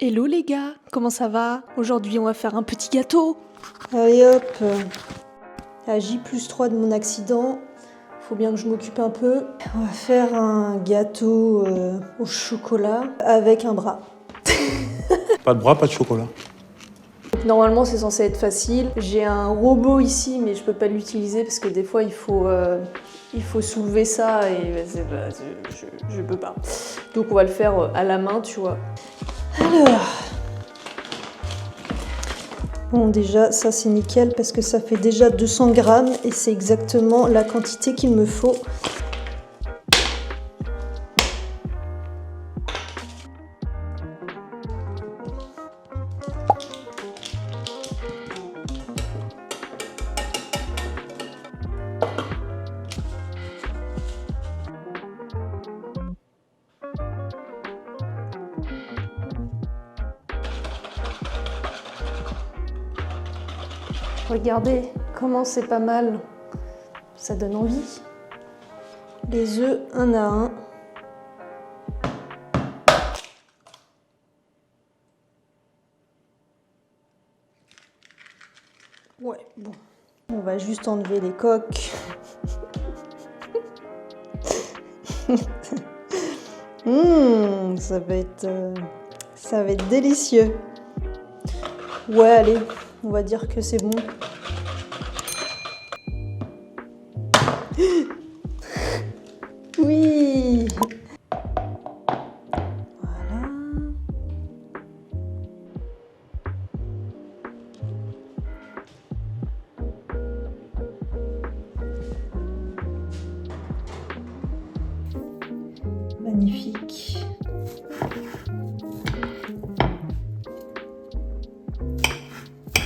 Hello les gars, comment ça va? Aujourd'hui on va faire un petit gâteau. Allez hop, à J+3 de mon accident, faut bien que je m'occupe un peu. On va faire un gâteau au chocolat avec un bras. Pas de bras, pas de chocolat. Normalement c'est censé être facile. J'ai un robot ici mais je peux pas l'utiliser parce que des fois il faut soulever ça et je peux pas. Donc on va le faire à la main, tu vois. Alors, bon déjà ça c'est nickel parce que ça fait déjà 200 grammes et c'est exactement la quantité qu'il me faut. Regardez comment c'est pas mal. Ça donne envie. Les œufs un à un. Ouais, bon. On va juste enlever les coques. Ça va être délicieux. Ouais, allez, on va dire que c'est bon. Oui. Voilà. Magnifique.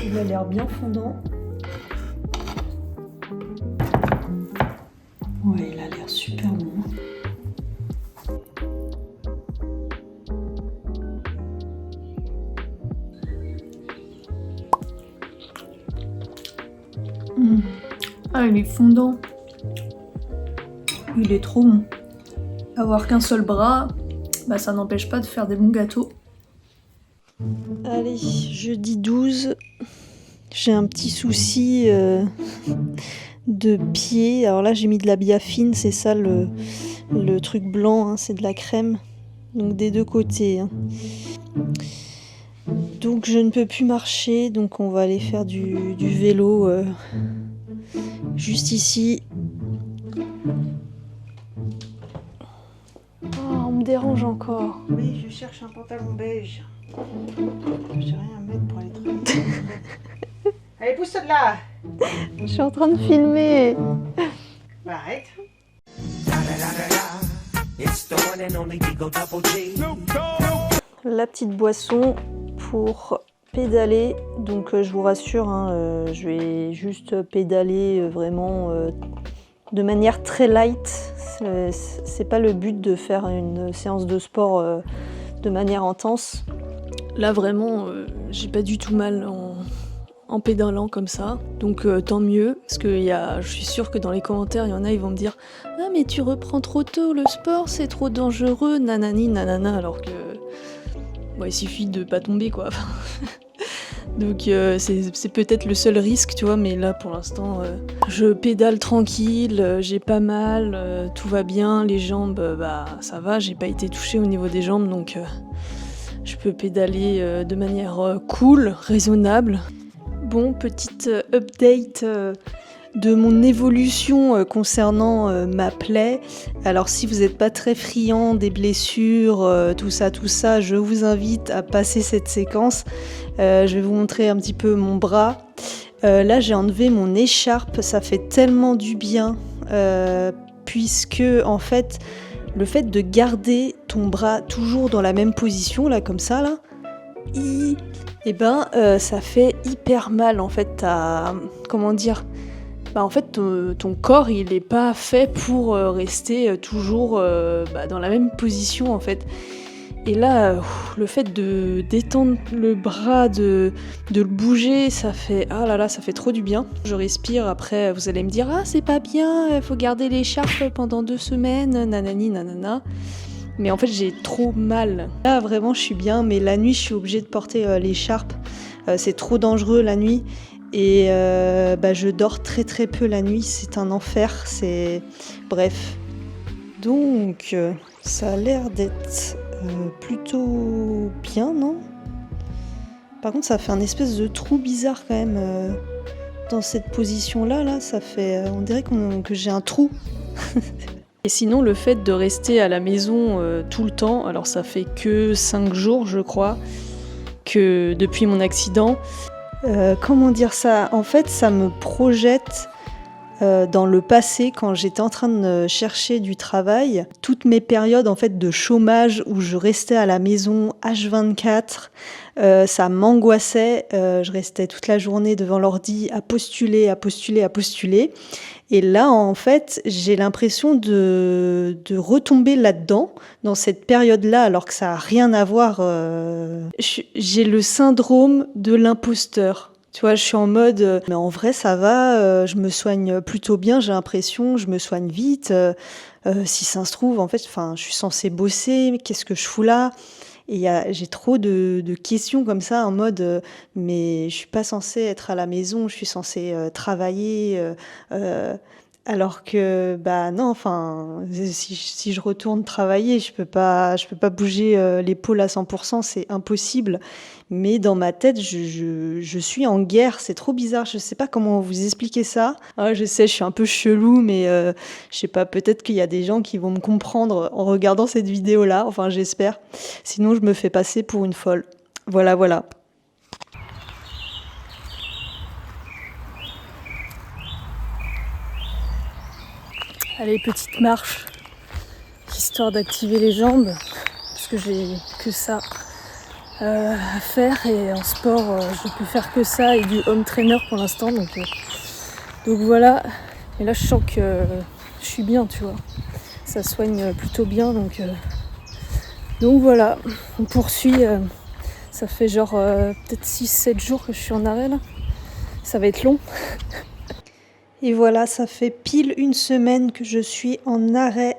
Il a l'air bien fondant. Ouais, il a l'air super bon. Ah, il est fondant. Il est trop bon. Avoir qu'un seul bras, bah ça n'empêche pas de faire des bons gâteaux. Allez, jeudi 12, j'ai un petit souci de pied. Alors là, j'ai mis de la biafine, c'est ça le truc blanc, hein, c'est de la crème. Donc des deux côtés. Hein. Donc je ne peux plus marcher, donc on va aller faire du vélo juste ici. Oh, on me dérange encore. Oui, je cherche un pantalon beige. J'ai rien à mettre pour aller travailler. Allez, pousse-toi de là. Je suis en train de filmer. Bah, arrête. La petite boisson pour pédaler. Donc je vous rassure, hein, je vais juste pédaler vraiment de manière très light. C'est pas le but de faire une séance de sport de manière intense. Là vraiment, j'ai pas du tout mal en pédalant comme ça, donc tant mieux, parce que je suis sûre que dans les commentaires, il y en a, ils vont me dire « Ah mais tu reprends trop tôt le sport, c'est trop dangereux, nanani, nanana », alors que bon, il suffit de pas tomber quoi. Donc c'est peut-être le seul risque, tu vois, mais là pour l'instant, je pédale tranquille, j'ai pas mal, tout va bien, les jambes, bah ça va, j'ai pas été touchée au niveau des jambes, donc je peux pédaler de manière cool, raisonnable. Bon, petite update de mon évolution concernant ma plaie. Alors si vous n'êtes pas très friand des blessures, tout ça, je vous invite à passer cette séquence. Je vais vous montrer un petit peu mon bras. Là j'ai enlevé mon écharpe, ça fait tellement du bien, puisque en fait, le fait de garder ton bras toujours dans la même position, là comme ça, là, et ben ça fait hyper mal en fait. Comment dire, bah en fait ton corps il est pas fait pour rester toujours dans la même position en fait. Et là le fait de détendre le bras, de le bouger, ça fait ah là là, ça fait trop du bien. Je respire. Après vous allez me dire ah c'est pas bien, faut garder l'écharpe pendant 2 semaines, nanani nanana. Mais en fait, j'ai trop mal. Là, vraiment, je suis bien, mais la nuit, je suis obligée de porter l'écharpe. C'est trop dangereux la nuit. Et je dors très très peu la nuit. C'est un enfer. Bref. Donc, ça a l'air d'être plutôt bien, non? Par contre, ça fait un espèce de trou bizarre quand même. Dans cette position-là, là, ça fait... on dirait que j'ai un trou. Et sinon, le fait de rester à la maison tout le temps, alors ça fait que 5 jours, je crois, que depuis mon accident. Comment dire ça? En fait, ça me projette dans le passé, quand j'étais en train de chercher du travail. Toutes mes périodes en fait de chômage où je restais à la maison H24, ça m'angoissait. Je restais toute la journée devant l'ordi à postuler. Et là, en fait, j'ai l'impression de retomber là-dedans, dans cette période-là, alors que ça n'a rien à voir. J'ai le syndrome de l'imposteur. Tu vois, je suis en mode, mais en vrai, ça va, je me soigne plutôt bien, j'ai l'impression, je me soigne vite. Si ça se trouve, en fait, je suis censée bosser, mais qu'est-ce que je fous là? Et j'ai trop de questions comme ça, en mode, mais je suis pas censée être à la maison, je suis censée travailler. Alors que, non, si je retourne travailler, je peux pas bouger l'épaule à 100%, c'est impossible. Mais dans ma tête, je suis en guerre, c'est trop bizarre, je sais pas comment vous expliquer ça. Ah, je sais, je suis un peu chelou, mais je sais pas, peut-être qu'il y a des gens qui vont me comprendre en regardant cette vidéo-là, enfin j'espère. Sinon, je me fais passer pour une folle. Voilà, voilà. Allez, petite marche, histoire d'activer les jambes, parce que j'ai que ça à faire, et en sport, je peux faire que ça, et du home trainer pour l'instant, donc voilà. Et là, je sens que je suis bien, tu vois. Ça soigne plutôt bien, donc voilà. On poursuit, ça fait genre peut-être 6-7 jours que je suis en arrêt, là. Ça va être long. Et voilà, ça fait pile une semaine que je suis en arrêt.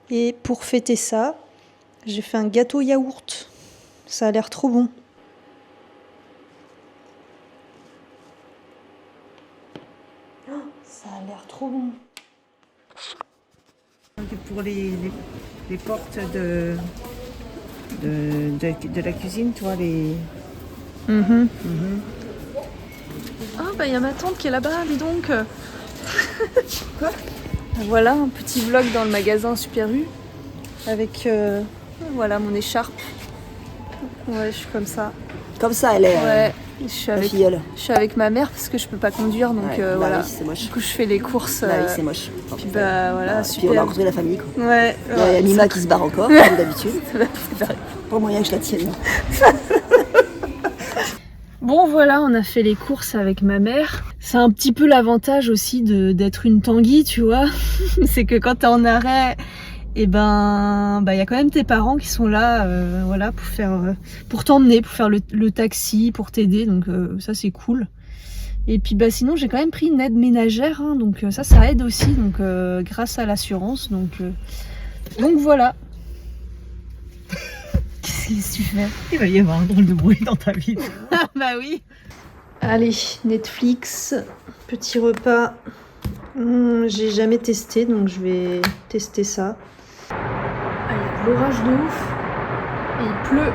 Et pour fêter ça, j'ai fait un gâteau yaourt. Ça a l'air trop bon. Oh, ça a l'air trop bon. Pour les portes de la cuisine, tu vois, les... Ah, il y a ma tante qui est là-bas, dis donc. Quoi? Voilà, un petit vlog dans le magasin Super U avec voilà mon écharpe. Ouais, je suis comme ça. Comme ça, elle est... Ouais, je suis avec ma mère parce que je peux pas conduire, donc voilà. Oui, c'est moche. Du coup, je fais les courses. Oui, c'est moche. Puis voilà, super. Puis on a retrouvé la famille, quoi. Ouais. Il y a Mima qui se barre encore, comme d'habitude. Pas moyen que je la tienne. Bon voilà, on a fait les courses avec ma mère. C'est un petit peu l'avantage aussi d'être une Tanguy, tu vois. C'est que quand t'es en arrêt, et y a quand même tes parents qui sont là, voilà, pour t'emmener, pour faire le taxi, pour t'aider. Donc ça c'est cool. Et puis sinon j'ai quand même pris une aide ménagère, hein, donc ça aide aussi. Donc grâce à l'assurance, donc voilà. Qu'est-ce que tu fais? Il va y avoir un drôle de bruit dans ta vie. Bah oui. Allez, Netflix, petit repas. J'ai jamais testé, donc je vais tester ça. Ah, il y a de l'orage de ouf. Et il pleut.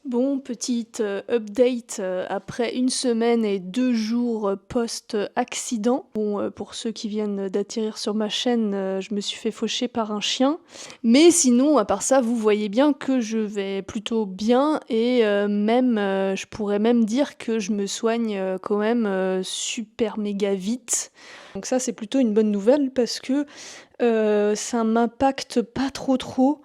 Bon, petite update après 1 semaine et 2 jours post-accident. Bon, pour ceux qui viennent d'atterrir sur ma chaîne, je me suis fait faucher par un chien. Mais sinon, à part ça, vous voyez bien que je vais plutôt bien et je pourrais même dire que je me soigne quand même super méga vite. Donc ça, c'est plutôt une bonne nouvelle parce que ça m'impacte pas trop.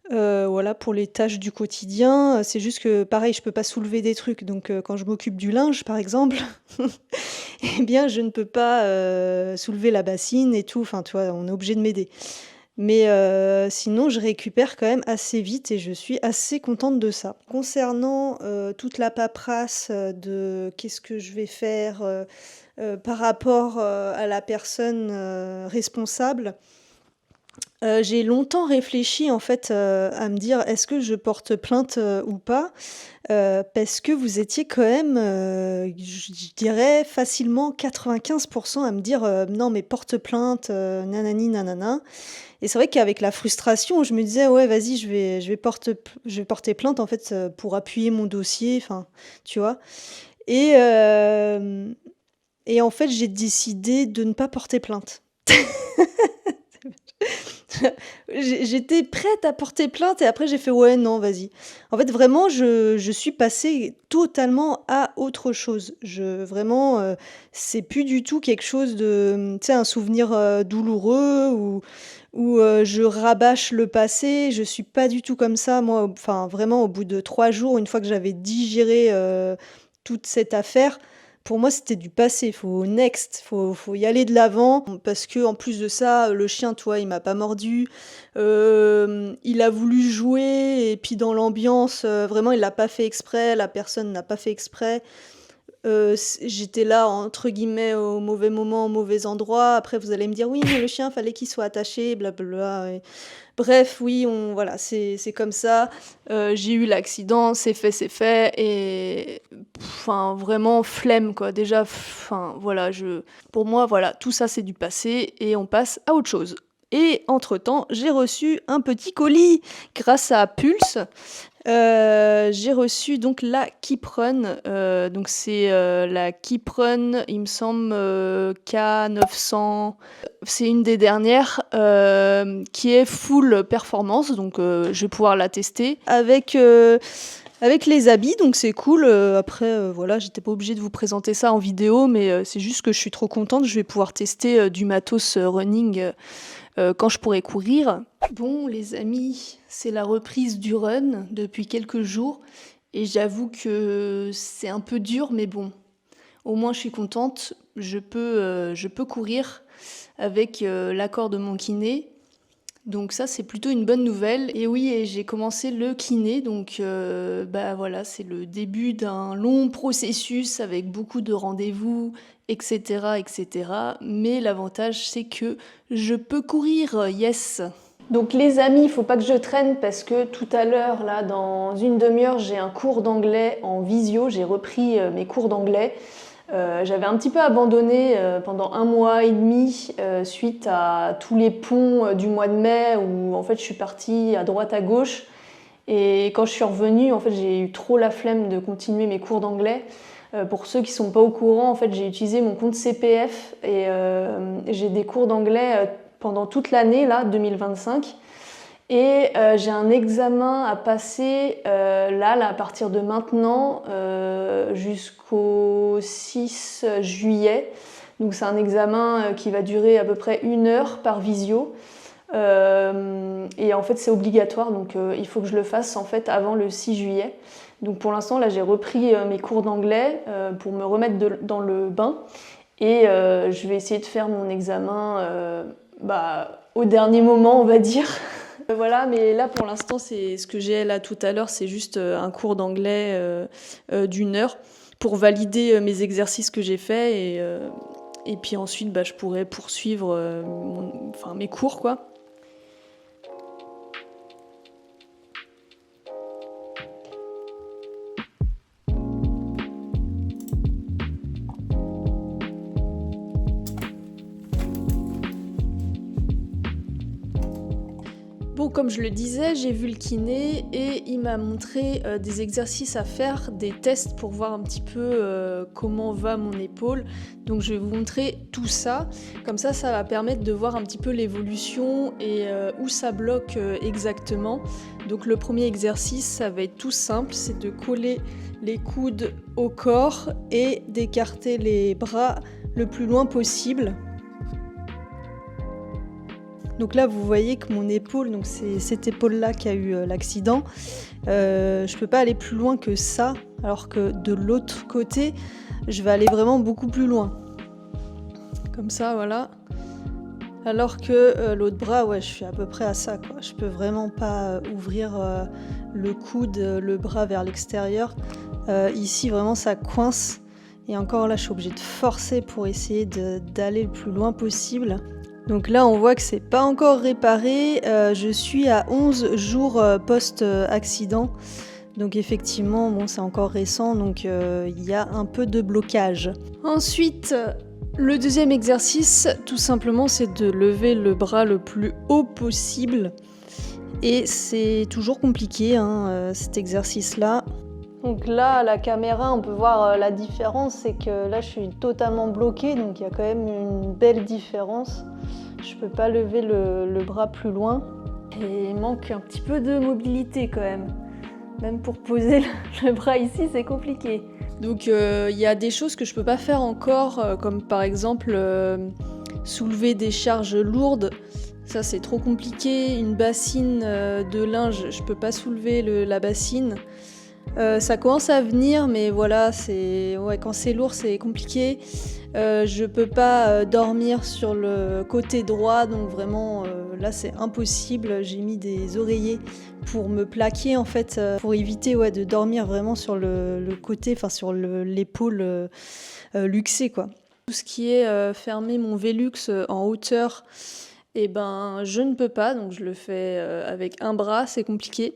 Voilà pour les tâches du quotidien. C'est juste que pareil, je peux pas soulever des trucs. Donc quand je m'occupe du linge, par exemple, eh bien, je ne peux pas soulever la bassine et tout. Enfin, tu vois, on est obligé de m'aider. Mais sinon, je récupère quand même assez vite et je suis assez contente de ça. Concernant toute la paperasse de qu'est-ce que je vais faire par rapport à la personne responsable, j'ai longtemps réfléchi en fait à me dire est-ce que je porte plainte ou pas parce que vous étiez quand même, je dirais facilement 95% à me dire non mais porte plainte, nanani nanana. Et c'est vrai qu'avec la frustration, je me disais ouais vas-y je vais porter plainte en fait pour appuyer mon dossier, enfin tu vois. Et, euh, et en fait j'ai décidé de ne pas porter plainte. J'étais prête à porter plainte et après j'ai fait ouais non vas-y. En fait vraiment je suis passée totalement à autre chose. Vraiment c'est plus du tout quelque chose de tu sais un souvenir douloureux ou je rabâche le passé. Je suis pas du tout comme ça moi. Enfin vraiment au bout de 3 jours une fois que j'avais digéré toute cette affaire. Pour moi, c'était du passé, faut next, faut y aller de l'avant. Parce que en plus de ça, le chien, toi, il m'a pas mordu. Il a voulu jouer et puis dans l'ambiance, vraiment, il l'a pas fait exprès. La personne n'a pas fait exprès. J'étais là entre guillemets au mauvais moment, au mauvais endroit. Après, vous allez me dire oui, mais le chien, fallait qu'il soit attaché, blablabla. Bref, oui, voilà, c'est comme ça. J'ai eu l'accident, c'est fait, et enfin vraiment flemme quoi. Déjà, enfin voilà, pour moi voilà, tout ça c'est du passé et on passe à autre chose. Et entre-temps, j'ai reçu un petit colis grâce à Pulse. J'ai reçu donc la Keeprun, donc c'est la Keeprun, il me semble K900. C'est une des dernières qui est full performance, donc je vais pouvoir la tester avec les habits, donc c'est cool. Après, voilà, j'étais pas obligée de vous présenter ça en vidéo, mais c'est juste que je suis trop contente. Je vais pouvoir tester du matos running quand je pourrai courir. Bon, les amis, c'est la reprise du run depuis quelques jours et j'avoue que c'est un peu dur, mais bon, au moins je suis contente. Je peux courir avec l'accord de mon kiné. Donc ça, c'est plutôt une bonne nouvelle. Et oui, et j'ai commencé le kiné, donc voilà, c'est le début d'un long processus avec beaucoup de rendez-vous, etc., etc. Mais l'avantage, c'est que je peux courir, yes. Donc les amis, il faut pas que je traîne parce que tout à l'heure, là, dans une demi-heure, j'ai un cours d'anglais en visio. J'ai repris mes cours d'anglais. J'avais un petit peu abandonné pendant 1 mois et demi suite à tous les ponts du mois de mai où en fait je suis partie à droite à gauche et quand je suis revenue en fait j'ai eu trop la flemme de continuer mes cours d'anglais. Pour ceux qui sont pas au courant, en fait j'ai utilisé mon compte CPF et j'ai des cours d'anglais pendant toute l'année là 2025. Et j'ai un examen à passer là à partir de maintenant jusqu'au 6 juillet. Donc c'est un examen qui va durer à peu près 1 heure par visio. Et en fait c'est obligatoire, donc il faut que je le fasse en fait avant le 6 juillet. Donc pour l'instant là j'ai repris mes cours d'anglais pour me remettre dans le bain. Et je vais essayer de faire mon examen au dernier moment on va dire. Voilà, mais là pour l'instant, c'est ce que j'ai là tout à l'heure, c'est juste un cours d'anglais d'1 heure pour valider mes exercices que j'ai faits et puis ensuite je pourrais poursuivre mes cours quoi. Bon, comme je le disais, j'ai vu le kiné et il m'a montré des exercices à faire, des tests pour voir un petit peu comment va mon épaule. Donc je vais vous montrer tout ça. Comme ça va permettre de voir un petit peu l'évolution et où ça bloque exactement. Donc le premier exercice, ça va être tout simple, c'est de coller les coudes au corps et d'écarter les bras le plus loin possible. Donc là, vous voyez que mon épaule, donc c'est cette épaule-là qui a eu l'accident. Je peux pas aller plus loin que ça, alors que de l'autre côté, je vais aller vraiment beaucoup plus loin. Comme ça, voilà. Alors que l'autre bras, ouais, je suis à peu près à ça, quoi. Je peux vraiment pas ouvrir le coude, le bras vers l'extérieur. Ici, vraiment, ça coince. Et encore là, je suis obligée de forcer pour essayer d'aller le plus loin possible. Donc là, on voit que c'est pas encore réparé. Je suis à 11 jours post-accident. Donc effectivement, bon, c'est encore récent, donc il y a un peu de blocage. Ensuite, le deuxième exercice, tout simplement, c'est de lever le bras le plus haut possible. Et c'est toujours compliqué, hein, cet exercice-là. Donc là, à la caméra, on peut voir la différence, c'est que là, je suis totalement bloquée, donc il y a quand même une belle différence. Je peux pas lever le bras plus loin. Et il manque un petit peu de mobilité quand même. Même pour poser le bras ici, c'est compliqué. Donc il y a des choses que je peux pas faire encore, comme par exemple soulever des charges lourdes. Ça, c'est trop compliqué. Une bassine de linge, je peux pas soulever la bassine. Ça commence à venir, mais voilà, quand c'est lourd, c'est compliqué. Je peux pas dormir sur le côté droit, donc vraiment, là, c'est impossible. J'ai mis des oreillers pour me plaquer, en fait, pour éviter de dormir vraiment sur le côté, enfin sur l'épaule luxée, quoi. Tout ce qui est fermer mon Velux en hauteur, eh ben, je ne peux pas, donc je le fais avec un bras, c'est compliqué.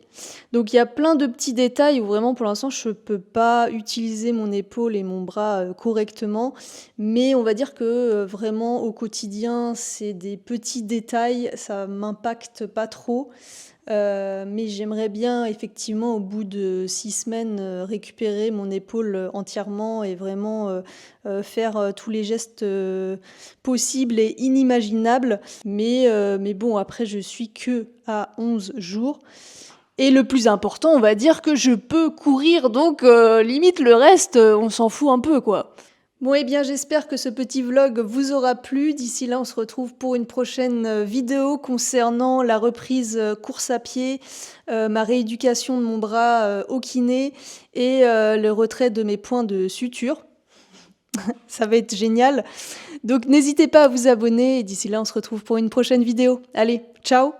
Donc il y a plein de petits détails où vraiment pour l'instant je ne peux pas utiliser mon épaule et mon bras correctement, mais on va dire que vraiment au quotidien c'est des petits détails, ça m'impacte pas trop. Mais j'aimerais bien effectivement au bout de 6 semaines récupérer mon épaule entièrement et vraiment faire tous les gestes possibles et inimaginables. Mais bon, après je suis que à 11 jours. Et le plus important, on va dire que je peux courir, donc limite le reste, on s'en fout un peu, quoi. Bon, eh bien, j'espère que ce petit vlog vous aura plu. D'ici là, on se retrouve pour une prochaine vidéo concernant la reprise course à pied, ma rééducation de mon bras au kiné et le retrait de mes points de suture. Ça va être génial. Donc, n'hésitez pas à vous abonner. Et d'ici là, on se retrouve pour une prochaine vidéo. Allez, ciao!